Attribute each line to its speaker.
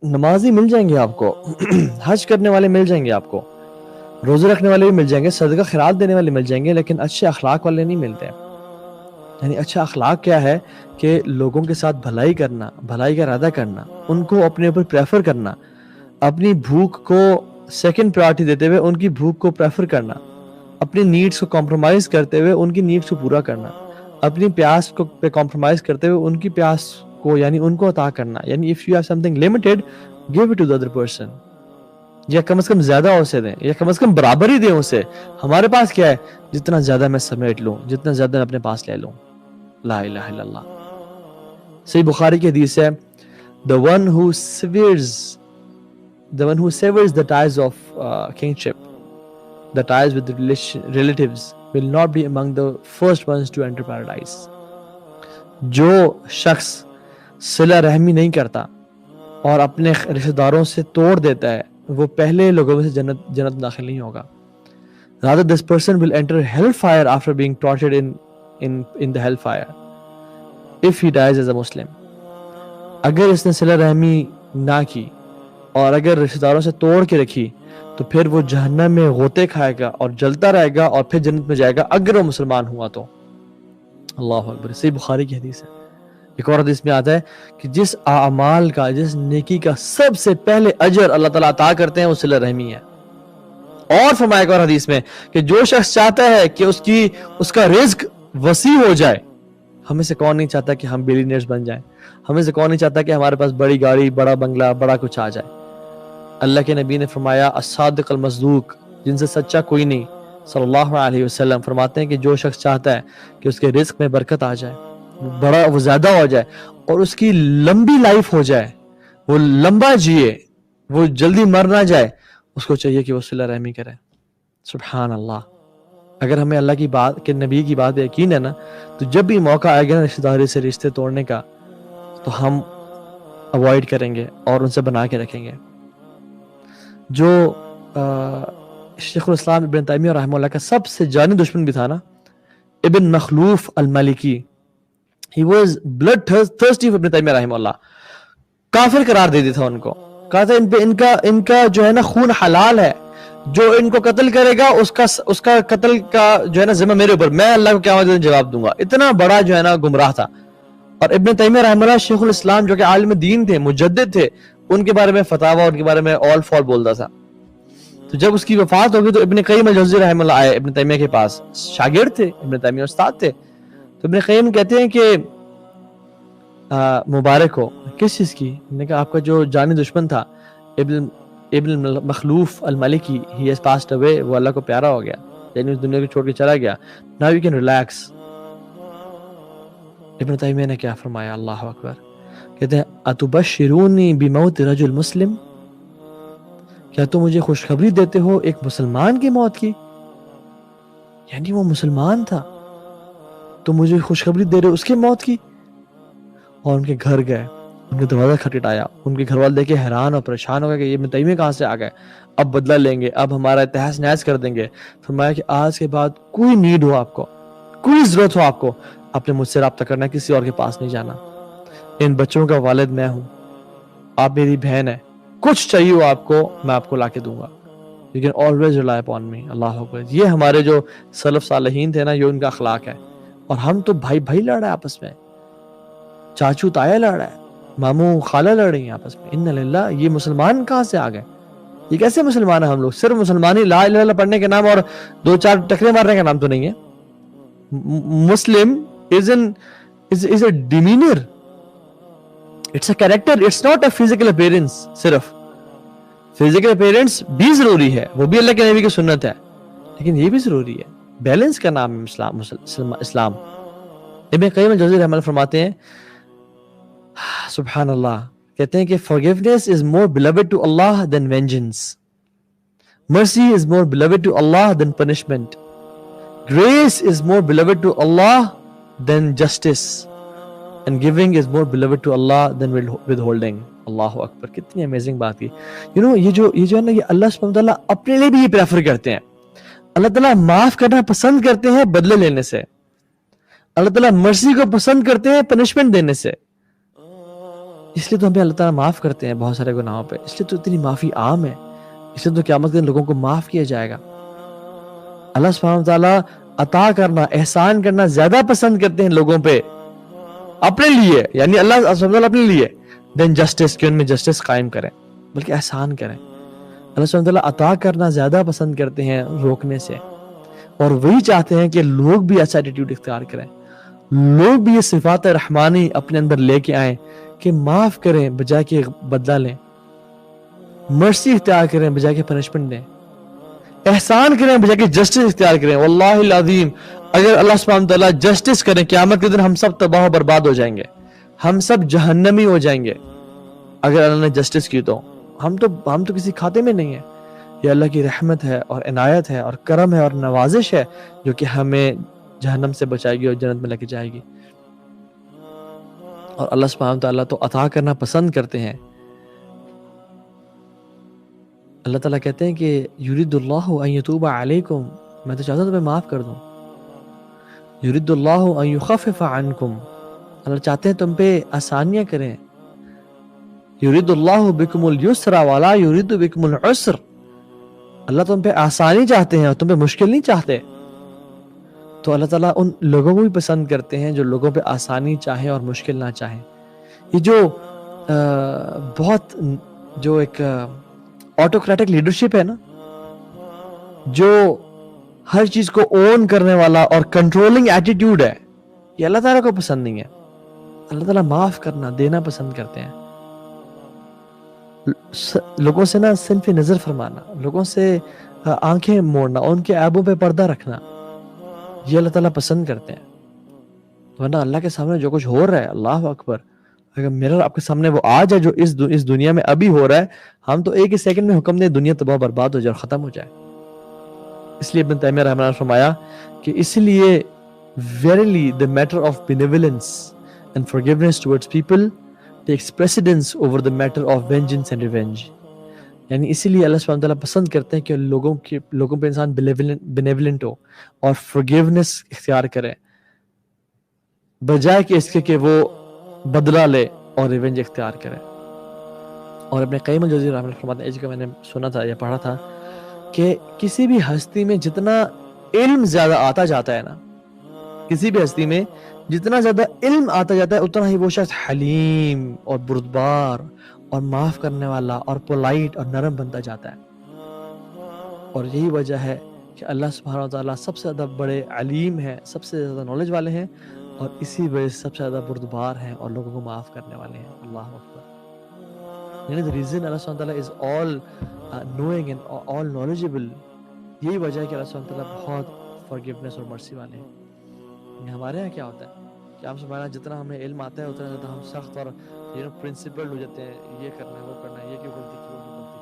Speaker 1: نمازی مل جائیں گے آپ کو، حج کرنے والے مل جائیں گے آپ کو، روزے رکھنے والے بھی مل جائیں گے، صدقہ خیرات دینے والے مل جائیں گے، لیکن اچھے اخلاق والے نہیں ملتے۔ یعنی اچھا اخلاق کیا ہے کہ لوگوں کے ساتھ بھلائی کرنا، بھلائی کا ارادہ کرنا، ان کو اپنے اوپر پریفر کرنا، اپنی بھوک کو سیکنڈ پرائرٹی دیتے ہوئے ان کی بھوک کو پریفر کرنا، اپنی نیڈز کو کمپرومائز کرتے ہوئے ان کی نیڈز کو پورا کرنا، اپنی پیاس کو پہ کمپرومائز کرتے ہوئے ان کی پیاس کو یعنی ان کو عطا کرنا۔ یعنی if you have something limited, give it to the other person، یا کم از کم زیادہ اسے دیں، یا کم از کم برابر ہی دیں اسے۔ ہمارے پاس کیا ہے؟ جتنا زیادہ میں سمیٹ لوں، جتنا زیادہ میں اپنے پاس لے لوں۔ لا الہ الا اللہ۔ صحیح بخاری کی حدیث ہے the one who severs the ties of kingship, the ties with relatives, will not be among the first ones to enter paradise۔ جو شخص صلہ رحمی نہیں کرتا اور اپنے رشتہ داروں سے توڑ دیتا ہے، وہ پہلے لوگوں میں سے جنت داخل نہیں ہوگا۔ Rather, this person will enter hellfire after being tortured in the hellfire if he dies as a Muslim۔ اگر اس نے صلہ رحمی نہ کی اور اگر رشتہ داروں سے توڑ کے رکھی تو پھر وہ جہنم میں غوطے کھائے گا اور جلتا رہے گا اور پھر جنت میں جائے گا اگر وہ مسلمان ہوا تو۔ اللہ اکبر۔ صحیح بخاری کی حدیث ہے۔ ایک اور حدیث میں آتا ہے کہ جس اعمال کا، جس نیکی کا سب سے پہلے اجر اللہ تعالیٰ عطا کرتے ہیں وہ صلہ رحمی ہے۔ اور فرمایا ایک اور حدیث میں کہ جو شخص چاہتا ہے کہ اس کا رزق وسیع ہو جائے، ہمیں سے کون نہیں چاہتا کہ ہم بلینئرز بن جائیں؟ ہمیں سے کون نہیں چاہتا کہ ہمارے پاس بڑی گاڑی، بڑا بنگلہ، بڑا کچھ آ جائے؟ اللہ کے نبی نے فرمایا الصادق المصدوق، جن سے سچا کوئی نہیں، صلی اللہ علیہ وسلم فرماتے ہیں کہ جو شخص چاہتا ہے کہ اس کے رزق میں برکت آ جائے، وہ زیادہ ہو جائے اور اس کی لمبی لائف ہو جائے، وہ لمبا جیے، وہ جلدی مر نہ جائے، اس کو چاہیے کہ وہ صلہ رحمی کرے۔ سبحان اللہ۔ اگر ہمیں اللہ کی بات کہ نبی کی بات یقین ہے نا، تو جب بھی موقع آئے گا رشتہ داری سے رشتے توڑنے کا تو ہم اوائڈ کریں گے اور ان سے بنا کے رکھیں گے۔ جو شیخ الاسلام ابن تیمیہ رحمہ اللہ کا سب سے جانی دشمن بھی تھا نا، ابن مخلوف المالکی، he was blood thirsty for ابن تیمیہ رحمہ اللہ، کافر قرار دے دیا تھا ان کو، کہا تھا ان کا جو ہے نا خون حلال ہے، جو ان کو قتل کرے گا اس کا قتل کا جو ہے نا ذمہ میرے اوپر، میں اللہ کو قیامت کے دن جواب دوں گا۔ اتنا بڑا جو ہے نا گمراہ تھا۔ اور ابن تیمیہ رحمہ اللہ شیخ الاسلام جو کہ عالم دین تھے، مجدد تھے، ان کے بارے میں فتاوی، ان کے بارے میں آل فال بولتا تھا۔ تو جب اس کی وفات ہوگی تو ابن قیم الجوزی رحمہ اللہ آئے ابن تیمیہ کے پاس، شاگرد تھے، ابن تیمیہ استاد تھے۔ تو ابن قیم کہتے ہیں کہ مبارک ہو، کس چیز کی؟ نے کہا آپ کا جو جانی دشمن تھا ابن مخلوف المالکی، he has passed away، وہ اللہ کو پیارا ہو گیا، یعنی اس دنیا کو چھوڑ کے چلا گیا۔ now you can relax۔ ابن تیمیہ نے کیا فرمایا؟ اللہ اکبر۔ کہتے ہیں اتبشرونی بموت رجل مسلم، کیا تم مجھے خوشخبری دیتے ہو ایک مسلمان کی موت کی؟ یعنی وہ مسلمان تھا، تم مجھے خوشخبری دے رہے ہو اس کی موت کی؟ اور ان کے گھر گئے، ان کے دروازہ کھٹکھٹایا، ان کے گھر والے دیکھ کے حیران اور پریشان ہو گئے کہ یہ ابن تیمیہ کہاں سے آ گئے، اب بدلہ لیں گے، اب ہمارا تہس نہس کر دیں گے۔ فرمایا کہ آج کے بعد کوئی نیڈ ہو آپ کو، کوئی ضرورت ہو آپ کو، آپ نے مجھ سے رابطہ کرنا، کسی اور کے پاس نہیں جانا۔ ان بچوں کا والد میں ہوں، آپ میری بہن ہے، کچھ چاہیے ہو آپ کو، میں آپ کو لا کے دوں گا، you can always rely upon me۔ اللہ اکبر۔ یہ ہمارے جو سلف صالحین تھے نا، یہ ان کا اخلاق ہے۔ اور ہم تو بھائی لڑ رہے ہیں آپس میں، چاچو تایا لڑ رہا ہے، ماموں خالہ لڑ رہی ہیں آپس میں، ان للہ۔ یہ مسلمان کہاں سے آ گئے؟ یہ کیسے مسلمان ہیں ہم لوگ؟ صرف مسلمانی لا الہ الا اللہ پڑھنے کے نام اور دو چار ٹکرے مارنے کا نام تو نہیں ہے۔ مسلم is a demeanor، it's a character، it's not a physical appearance۔ صرف physical appearance بھی ضروری ہے، وہ بھی اللہ کے نبی کی سنت ہے، لیکن یہ بھی ضروری ہے۔ بیلنس کا نام ہے اسلام۔ ابن قیم الجوزی رحمہ اللہ فرماتے ہیں، سبحان اللہ، کہتے ہیں کہ forgiveness is more beloved to Allah than vengeance، mercy is more beloved to Allah than punishment، grace is more beloved to Allah than justice، and giving is more beloved to Allah than withholding۔ اللہ اکبر، کتنی amazing بات کی۔ یہ جو ہے نا، یہ اللہ سبحانہ وتعالیٰ اپنے لیے بھی یہ پریفر کرتے ہیں۔ اللہ تعالیٰ معاف کرنا پسند کرتے ہیں بدلے لینے سے، اللہ تعالیٰ مرسی کو پسند کرتے ہیں پنشمنٹ دینے سے۔ اس لیے تو ہمیں اللہ تعالیٰ معاف کرتے ہیں بہت سارے گناہوں پہ، اس لیے تو اتنی معافی عام ہے، اس لیے تو قیامت کے دن لوگوں کو معاف کیا جائے گا. اللہ سبحانہ تعالیٰ عطا کرنا، احسان کرنا زیادہ پسند کرتے ہیں لوگوں پہ اپنے لیے، یعنی اللہ سبحانہ تعالیٰ اپنے لیے دین جسٹس، کہ ان میں جسٹس قائم کریں بلکہ احسان کریں. اللہ سبحانہ تعالیٰ عطا کرنا زیادہ پسند کرتے ہیں روکنے سے، اور وہی چاہتے ہیں کہ لوگ بھی ایسا ایٹیٹیوڈ اختیار کریں، لوگ بھی یہ صفات رحمانی اپنے اندر لے کے آئیں کہ معاف کریں بجائے کہ بدلہ لیں، مرسی اختیار کریں بجائے کہ پنشمنٹ دیں، احسان کریں بجائے کہ جسٹس اختیار کریں. واللہ العظیم اگر اللہ سبحانہ تعالیٰ جسٹس کریں قیامت کے دن ہم سب تباہ و برباد ہو جائیں گے، ہم سب جہنمی ہو جائیں گے. اگر اللہ نے جسٹس کی تو ہم تو کسی کھاتے میں نہیں ہیں. یہ اللہ کی رحمت ہے اور عنایت ہے اور کرم ہے اور نوازش ہے جو کہ ہمیں جہنم سے بچائے گی اور جنت میں لے کے جائے گی. اور اللہ سبحانہ تعالیٰ تو عطا کرنا پسند کرتے ہیں. اللہ تعالیٰ کہتے ہیں کہ یرید اللہ ان یتوب علیکم، میں تو چاہتا ہوں تمہیں معاف کر دوں. یرید اللہ ان یخفف عنکم، اللہ چاہتے ہیں تم پہ آسانیاں کریں. یرید اللہ بکم اليسر ولا یرید بکم العسر، اللہ تم پہ آسانی چاہتے ہیں اور تم پہ مشکل نہیں چاہتے. تو اللہ تعالیٰ ان لوگوں کو بھی پسند کرتے ہیں جو لوگوں پہ آسانی چاہیں اور مشکل نہ چاہیں. یہ جو بہت جو ایک آٹوکریٹک لیڈرشپ ہے نا، جو ہر چیز کو اون کرنے والا اور کنٹرولنگ ایٹیٹیوڈ ہے، یہ اللہ تعالیٰ کو پسند نہیں ہے. اللہ تعالیٰ معاف کرنا، دینا پسند کرتے ہیں. لوگوں سے نا صنف نظر فرمانا، لوگوں سے آنکھیں موڑنا، ان کے عیبوں پہ پردہ رکھنا، یہ اللہ تعالیٰ پسند کرتے ہیں. ورنہ اللہ کے سامنے جو کچھ ہو رہا ہے، اللہ اکبر، اگر میرا آپ کے سامنے وہ آ جائے جو اس دنیا میں ابھی ہو رہا ہے، ہم تو ایک ہی سیکنڈ میں حکم دیں دنیا تباہ برباد ہو جائے اور ختم ہو جائے. اس لیے ابن تیمیہ رحمہ اللہ نے فرمایا کہ اس لیے verily the matter of benevolence and forgiveness towards people takes precedence over the matter of vengeance and revenge. یعنی اسی لیے اللہ سبحانہ تعالیٰ پسند کرتے ہیں کہ لوگوں پہ انسان benevolent ہو اور forgiveness اختیار کرے بجائے کہ اس کے کہ وہ بدلہ لے اور ریونج اختیار کرے. اور اپنے قیم الجوزی رحمہ اللہ فرماتے ہیں، اس کا میں نے سنا تھا یا پڑھا تھا کہ کسی بھی ہستی میں جتنا علم زیادہ آتا جاتا ہے نا، کسی بھی ہستی میں جتنا زیادہ علم آتا جاتا ہے اتنا ہی وہ شخص حلیم اور بردبار اور معاف کرنے والا اور پولائٹ اور نرم بنتا جاتا ہے. اور یہی وجہ ہے کہ اللہ سبحانہ وتعالیٰ سب سے زیادہ بڑے علیم ہیں، سب سے زیادہ نالج والے ہیں، اور اسی وجہ سے سب سے زیادہ بردبار ہیں اور لوگوں کو معاف کرنے والے ہیں. اللہ اکبر. یعنی the reason اللہ سبحانہ وتعالیٰ is all knowing and all knowledgeable، یہی وجہ ہے کہ اللہ سبحانہ وتعالیٰ بہت forgiveness اور مرسی والے ہیں. ہمارے یہاں کیا ہوتا ہے کہ ہم سبحانہ جتنا ہمیں علم آتا ہے اتنا زیادہ ہم سخت اور پرنسپلڈ ہو جاتے ہیں، یہ کرنا ہے وہ کرنا ہے، یہ کیوں غلطی کی وہ کیوں غلطی